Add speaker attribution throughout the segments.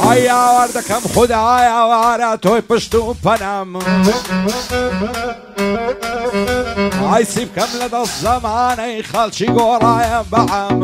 Speaker 1: ئایا وەردەکەم خودایە وارە تۆی پشت و پەنام ئای سی بکەم لە دەست زەمانەی خەڵکی گۆڕایە بەعام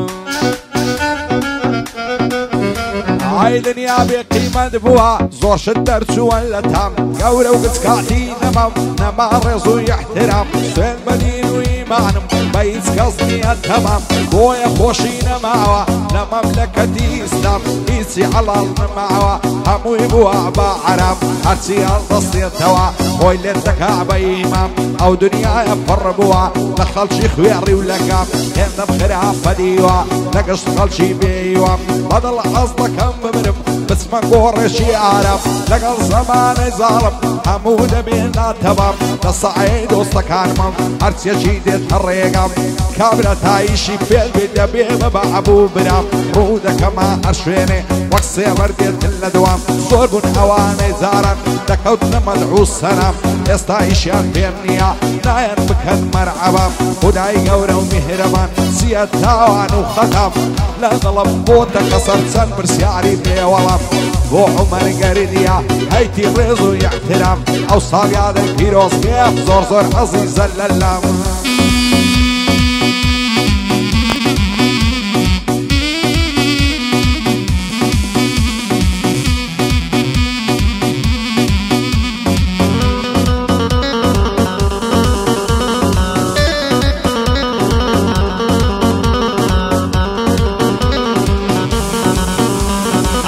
Speaker 1: ئای دنیا بێ قیمەت بووە زۆر شت دەرچووە لە تام گەورە و گچکاتی نەمام نەما ڕێز و احترام سوێن بە دین و ئیمانم بە هیچ کەس نییە تەمام بۆیە خۆشی نەماوە لە مەملەکەتی ئیسلام هیچی حەڵاڵ نەماوە هەمووی بووە بە حەرام هەرچی هەڵدەستێتەوە خۆی لێت دەکا بە ئیمام ئەو دنیایە پڕ بووە لە خەڵکی خوێڕی و لەگام هێندەم خراپە دیوە لە گەشت خەڵکی بێیوە بەدڵ حەز دەکەم بمرم بچمە گۆڕێکی ئارام لەگەڵ زەمانەی زاڵم هەموو دەبێنە تەمام لە سەعەی دۆستەکانمم هەرچێکی دێتە ڕێگام کابرا تایشی فێل بێ دەبێ بە بەعبوو برام ڕوو دەکەمە هەر شوێنێ وەک سێبەر دێتن لە دوام زۆر بوون ئەوانەی جاران دەکەوتنە مەدعوو سەرام ئێستا ئیشیان پێم نییە نایەن بکەن مەرعەبا خودای گەورە و میهرەبان چییە تاوان و خەتام لە دڵم بۆتە کەسەر چەند پرسیاری پێوەڵام بۆ عومەر گەردیە هەیتی ڕێز و احترام ئەو ساڵیادە پیرۆزگێف زۆر زۆر عەزیزە لەلام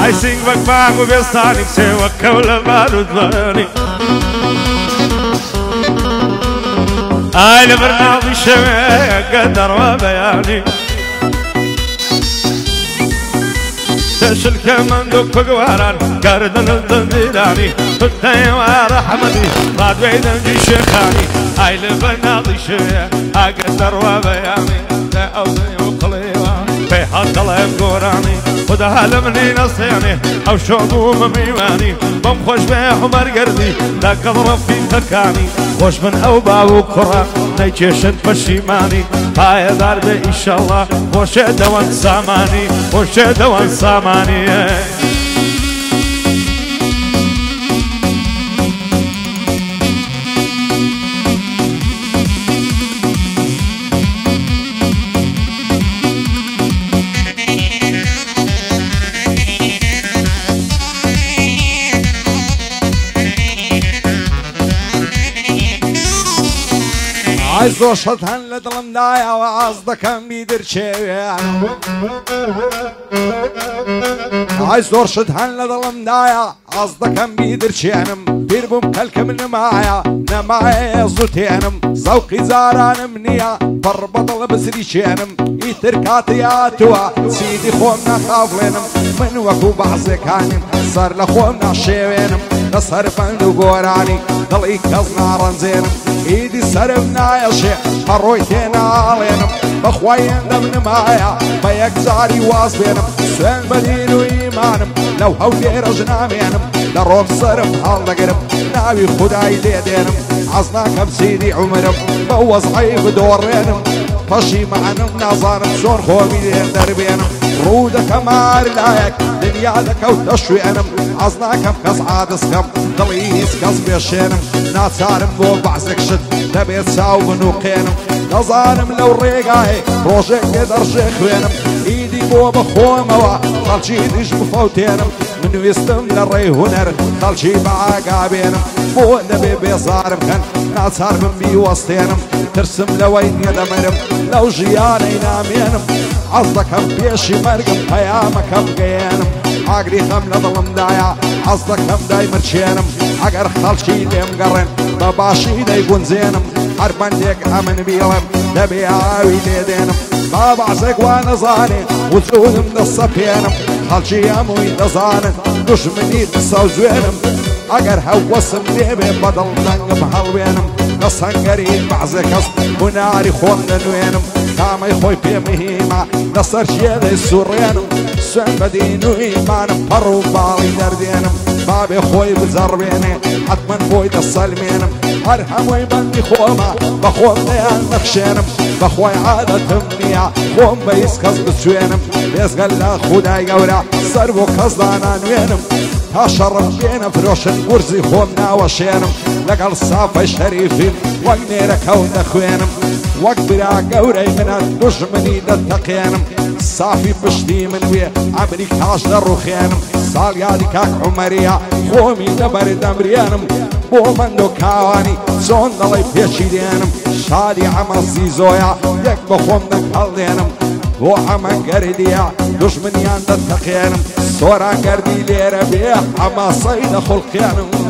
Speaker 2: I sing back back with your sonic say what cola barud bani I never know the shame قدر وبياني تشل كمان دوك بقواران قردن الضميراني فتاي ورحمتي بعد بين الجيشخاني I never know the shame قدر وبياني لا أوزي وقليوان في حق الله بقوراني خدا هلمني نصياني او شعبو مميواني بمخوش بيه عمر قردي لا كضرب في تكاني خوش من او باو كرة نيجيشن بشيماني هاي دار بي ان شاء الله خوش دوان ساماني خوش دوان ساماني
Speaker 1: ئای زۆر شەت هەن لە دڵمدایەوە ئاز دەکەم بیدرچێوێن ئای زۆر شت هەن لە دڵمدایە ئاز دەکەم بیدرچێنم بیر بووم کەلکم نمایە نەمایە زووتێنم زەوقی جارانم نییە پڕ بەدڵ بزریچێنم ئیتر کاتیاتوە سیدی خۆم نەخاوڵێنم من وەکو بەعزەکانیم سەر لە خۆم ناشێوێنم لەسەر بەند و گۆرانی دڵی کەس ناڕەنجێنم ئیدی سرم نایەشێ هەڕۆی تێناڵێنم بەخوای هێندەم نمایە بە یەکجاری واز بێنم سوێن بە دین و ئیمانم لەو هەولێرەش نامێنم لە ڕۆم سرم هەڵدەگرم ناوی خودای لێدێنم حەز ناکەم سیدی عومرم بە وەزعی بدۆڕێنم پەشیمانم نازانم چۆن خۆمی لێ دەربێنم ڕوو دەکەم هەر لایەک دنیا دەکەوتە شوێنم حەز ناکەم کەس عادسکەم دڵی هیچ کەس بێشێنم ناچارم بۆ بەعزێک شت دەبێت چاو بنووقێنم دەزانم لەو ڕێگایە ڕۆژێک لێ دەڕژێ خوێنم ئیدی بۆ بەخۆمەوە خەڵکی دیش بفەوتێنم من ویستم لە ڕێی هونەر خەڵکی بە ئاگابێنم بۆ دەبێ بێزارم کەن ناچار بم بیوەستێنم ترسم لەوەی نییە دەمەرم لەو ژیانەی نامێنم حەز دەکەم پێشی مەرگم پەیامەکەم گەیێنم ئاگری خەم لە دڵمدایە حەز دەکەم دای مرچێنم ئەگەر خەڵکی لێم گەڕێن بە باشی دەیگونجێنم هەر بەندێک ئەمن بیڵم دەبێ ئاوی لێدێنم با بەعزێک وا نەزانێ وجودم دەسەپێنم خەڵکی هەمووی دەزانن دوژمنی دەسەوزێنم ئەگەر هەوەسم لێبێ بەدڵ دەنگم هەڵوێنم لە سەنگەری بەعزێک کەس بناری خۆم دەنوێنم کامی خوی پیمهیما دستر شیده سورینم سوین بدین و ایمانم پر و بالی دردینم بابی خوی بزربینه حتما بوی دسلمینم هر هموی بندی خوما بخوام دیان نخشینم بخوای عادتم نیا خوام بیس کس بسوینم بیزگل خدای گورا سر و کس دانانوینم تا شرم بینم فروشن گرزی خوام ناوشینم لقل صافی شریفیم وق نیرک و نخوینم وق برا گوری من دشمنی دتقینم صافی پشتی من وی امریکاش در روخینم سال یادی کاک عمریا خومی دبر دمرینم بو من دو کاوانی چون دلی پیچیدینم شادی عمل زیزویا یک بخوم نکل دینم بو عمل گردیا دشمنیان دتقینم سوران گردی لیره بیه اما صید خلقینم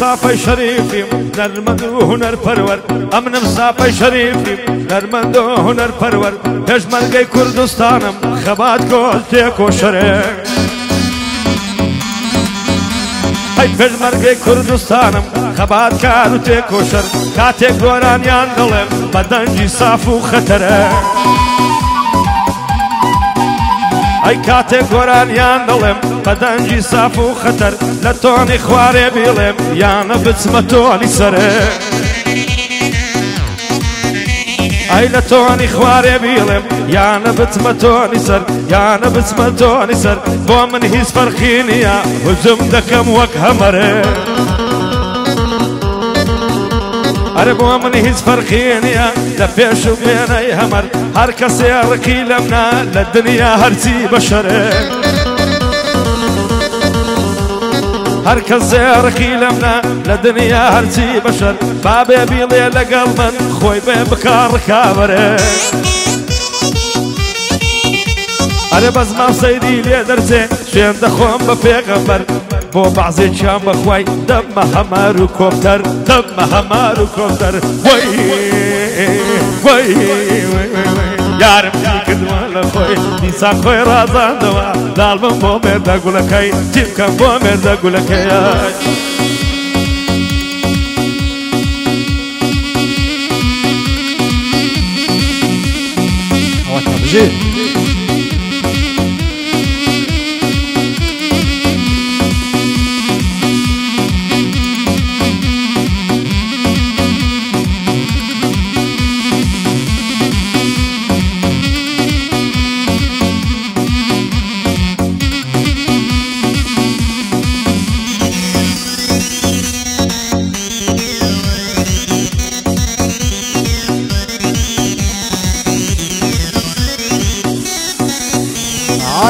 Speaker 2: صافي شريفي نرمد هنر پرور امنم صافي شريفي نرمد هنر پرور پشمرگی کردستانم خبات کل تیکو شره ای پشمرگی کردستانم خبات کارو تیکو شر کاتی گورانیان دلم بدنجی صافو خطره ای کاتی گورانیان دلم بدنجی صافو خطر لتوني خواري بيلم يانا بتسمتوني سره اي لتوني خواري بيلم يانا بتسمتوني سر يانا بتسمتوني سر بو من هيس فرخيني يا وزم دكم وك همره اربو من هيس فرخيني يا لفيش بيني همر هر كسي يركي لمنا للدنيا هرسي بشره هر کس رخی لمنا لدنیا هرچی بشر بابی بیلی لگل من خوی به بکار کابره اره بز ما سیدی لی درسه شین دخوام بپیغمبر بو بعضی چام بخوای دم همارو کوفتر دم همارو کوفتر وی وی یارم دیکن والا خوی نیسان خوی رازان دوا دالبم بو مردا گلکای تیم کم بو مردا گلکای
Speaker 1: آوات نبجی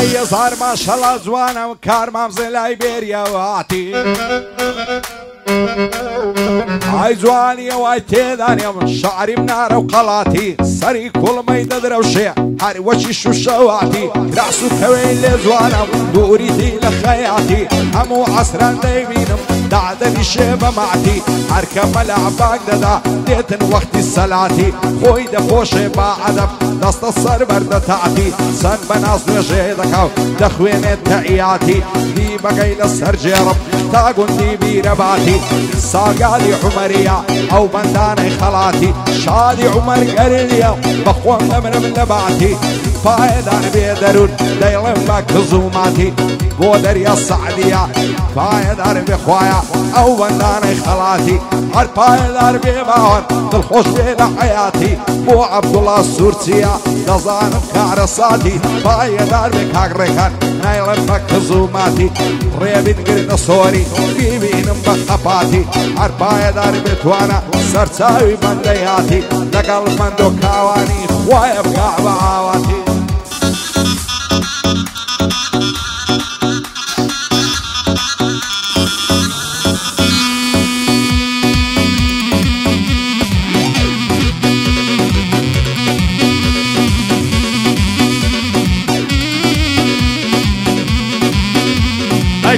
Speaker 1: ای زار ماشالله جوانم کار مامز لایبریا واتی ای جوانی وای تیدانیم شعری منار و قلاتي سری کل میده دروشی هر وچی شو شواتی راسو کویل جوانم دوری دی لخیاتی همو عصران دیبینم دعدني شيبه معتي اركب ملعبك ددا ديتن وقت الصلاتي خوي دفوشي بعدب دست الصر برد تعتي سن بناس وجهدك دخوين تعياتي دي بقي لسر جرب تاقون دي بيرباتي ساقالي عمرية او بنداني خلاتي شادي عمر قرية بخوان من نباتي فايدان بيدرون ديلن باك زوماتي بودر يا السعدية فايدان بخوايا او بنداني خلاتي هر فايدان بماهر بالخوش بين حياتي بو عبد الله السورسية دزانم كارساتي فايدان بكاكركان نايلن باك زوماتي ريبين قرن صوري بيبينم بخفاتي هر فايدان بتوانا سرساوي بندياتي لقل مندو كاواني خوايا بقع بعواتي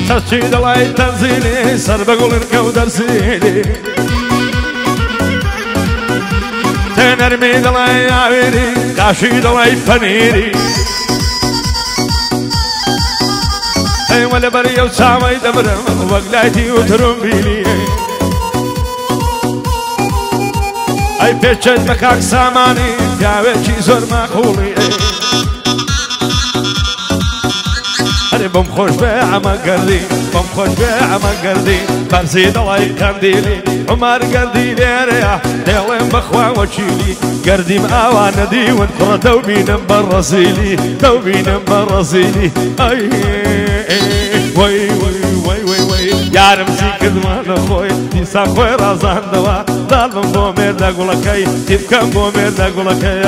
Speaker 2: تشيد الله تنزيلي سر بقول الكودر سيدي تنرمي الله يعيري كاشيد الله فنيري اي ولا بري وسامي دبرم وقلاتي وترمبيلي اي بيشت مكاك ساماني جاوتشي زور ماخولي أنا بمخوش بعمى قردي بمخوش بعمى قردي برزيد الله يقنديلي عمر قرديلي ريح ديلين بخوا وشيلي قردي مآوان دي وانقر دوبين برزيلي دوبين برزيلي أي وي وي وي وي وي يا رمزي كذمان خوي تيسا خوي رازان دوا ظالم بومير دا قولكي تبكم بومير دا قولكي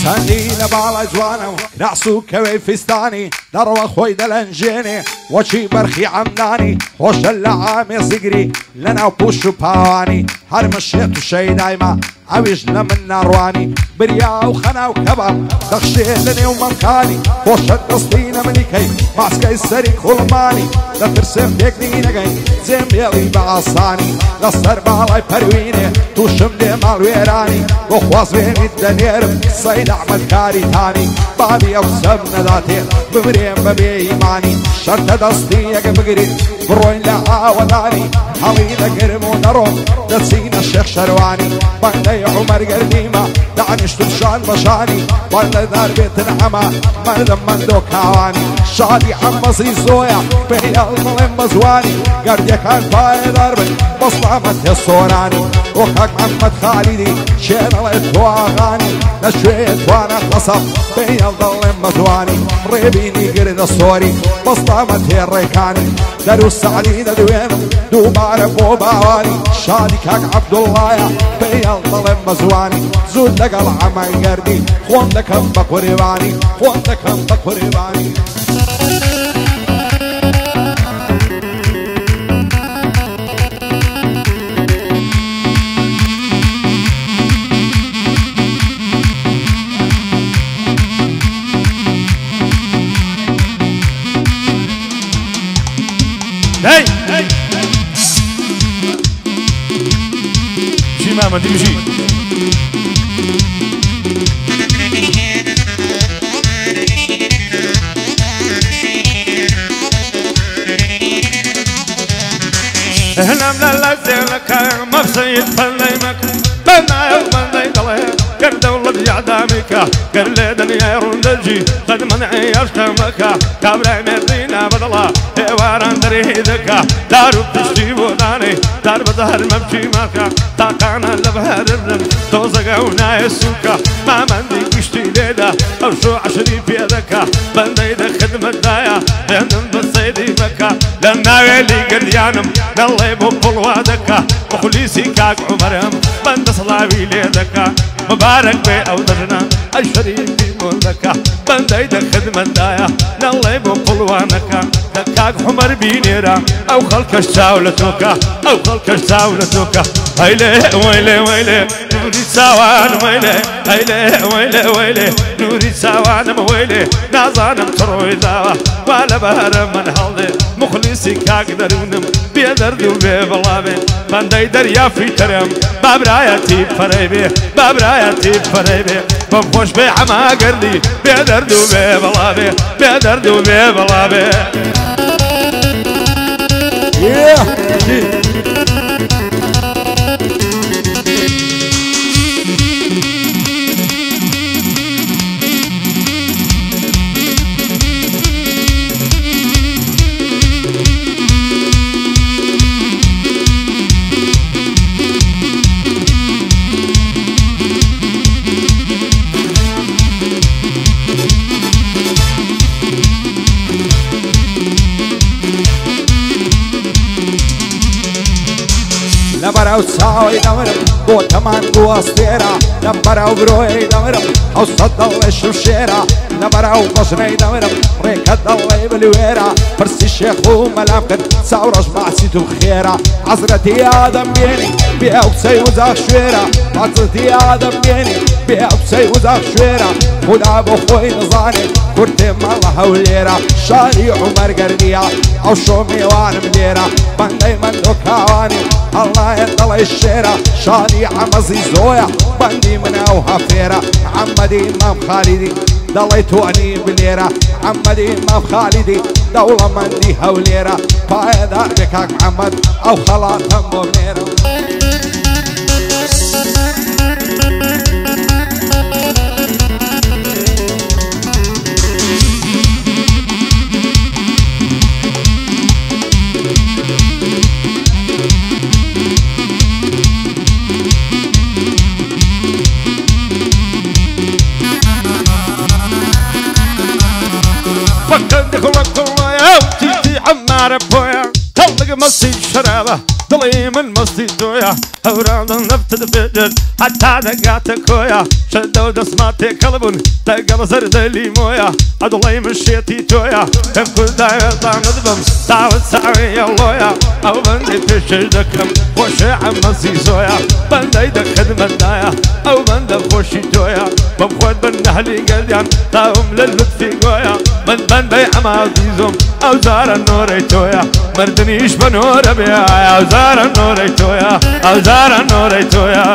Speaker 1: سندينا بالا جوانا نعسو كوي فستاني نروى خوي دلنجيني وشي برخي عمداني وش اللعامي صقري لنا بوشو باواني هرم الشيط الشي دايما عويجنا من نارواني بريا وخنا وكباب دخشيلني ومركاني وش القصدين منيكي ماسكي السري خلماني لا ترسم ديكني نقاي زين بيلي بعصاني غصر بالاي برويني توشم دي مالويراني وخواص بيني الدنير صيد اعمل كاري تاني بابي اوسمنا ذاتي بمريم ببي ايماني شرط دستي بقري بروين لعاوضاني حوينا قرم ونروم دسينا الشيخ شرواني بندي عمر قرديمة دعني شتمشان بشاني بندي دار بيت نعمة مردم مندوك هواني شادي حمصي زويا بهي الملم مزواني قردي كان باي ضربي بصمة الصوراني وكاك محمد خالدي شين الله واغاني نشويت وانا قصب بهي الظلم مزواني ريبيني قرد الصوري بصمة الريكاني دروس علينا دوين دوبار بوباواني شادي كاك عبد الله يا بهي الظلم مزواني زود لك العمى قردي خوان لكم بقرباني خوان لكم بقرباني
Speaker 2: هاي شي ماما تمشي هنا من اللذة لك مفسيد فليمك بنا يوم بندي دلي قرد ولد يعدامك قرد دنيا رندجي قد منعي يشتمك كابري مدينة بدلا هواران دريدك دارو بتشتي بوداني دار بظهر مبشي ماكا تاقانا لبهر الرم توزق ونايسوكا ما مندي بشتي ليدا او شو عشري بيدك بندي دا خدمة دايا لأنم بصيدي بكا لنا ويلي قريانم نالله بوبل وادك وخليسي كاك عمرهم بند صلاوي ليدك مبارك بي أودرنا الشريف بمولك بندي دا خدمة دايا نالله بوبل وانك دكاك حمر بينيرا او خلق شاولتوكا او خلق شاولتوكا هيلي ويلي ويلي نوري ساوان ويلي هيلي ويلي ويلي نوري ساوان ويلي نازانم تروي داوا ولا بهرم من هالدي مخلصي كاك درونم بيدرد وبيبلابي بندي دريا في ترم بابرايتي فريبي بابرايتي فريبي بفوش بعما قردي بيدرد وبيبلابي بيدرد وبيبلابي
Speaker 1: لبراو ساوي دمرم بو تمان بو استيرا لبراو بروي دمرم او صد الله شوشيرا لبراو بجني دمرم ريكد الله بالويرا فرسي الشيخ وملامكن ساورج معسيتو خيرا عزرتي ادم بيني بيعو سيوزاخ شويرا عزرتي ادم بيني بيعو سيوزاخ شويرا خدا بو خوي نزاني كرتي مالله هوليرا شاري عمر قرديا او شومي وانا مديرا بندي من دوكاواني الله يطلع الشيرة شادي عمزي زويا بندي من اوها فيرا عمدي امام خالدي ضليتو اني بليرة عمدي امام خالدي دولة مندي هوليرة فايدا بكاك محمد او خلاص همو منيرة عمار بويا طلق مصي شرابه ضلي من مصي دويا اوراد النفط تفجر حتى دقات كويا شدوا دسماتي كلبون تقل زرد لي مويا اضلي مشيتي تويا كل داير طعم ذبم تعود سعوي اللويا او بندي تشر دكم وشي عمزي زويا بندي دكد مدايا او بندي خوشي تويا بمخود بنهلي قليان تاهم للطفي قويا من بندي عمازيزم او زار النور تويا مردنيش بنور بيا او زار النور تويا او زار النور تويا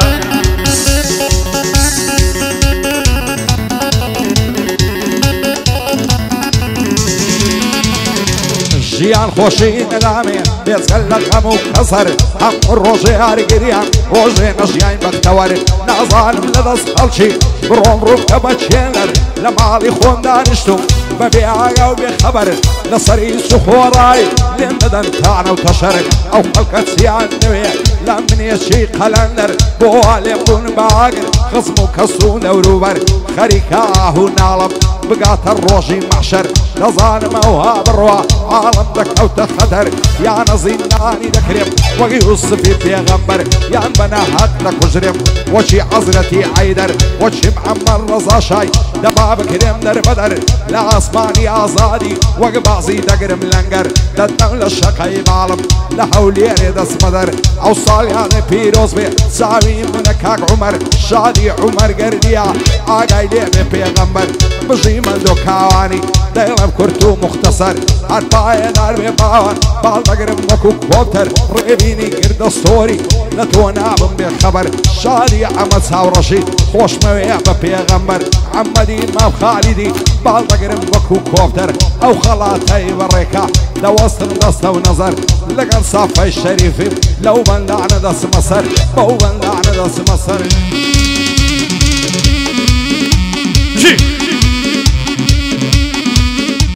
Speaker 1: جيان خوشي نغامي بيتسلق همو كسر هم الروجي هارقريان روجي نجيان بختور نظالم لدس خلشي بروم ركبة شينر لمالي خون دانشتو ببيعا او بخبر لصري سخوراي لمدن تاعنا وتشرك او خلقة سيان نوية لمن يشي قلندر بوالي بون باقر خصمو كسون وروبر خريكاهو نالب بقات الروجي محشر لظالم اوها بروا عالم دك او تخدر يا نزيناني دكرم ويوسف بيغمبر يا بنا هاتلك وجرم وشي عزرتي عيدر وشي معمر رضا شاي دباب كريم در بدر لا اسماني ازادي وقبازي دقرم لنقر ددن للشقاي بعلم لحوليري دس مدر او صالياني بيروز بي ساوي منك هاك عمر شادي عمر قرديا آقاي ليبي بيغمبر بجي من دوكاواني دايلم كرتو مختصر عطايا دار بباوان بالدقرم وكو كوبتر رقبيني قرد ستوري نتونا بخبر شادي عمد ساورشي خوش مويا ببيغمبر عمدي امام خالدي بالدقرم وكو كوبتر او خلاتي بريكا لو وصل دست ونظر لقن صافي الشريف لو بندعنا دس مصر بو بندعنا دس مصر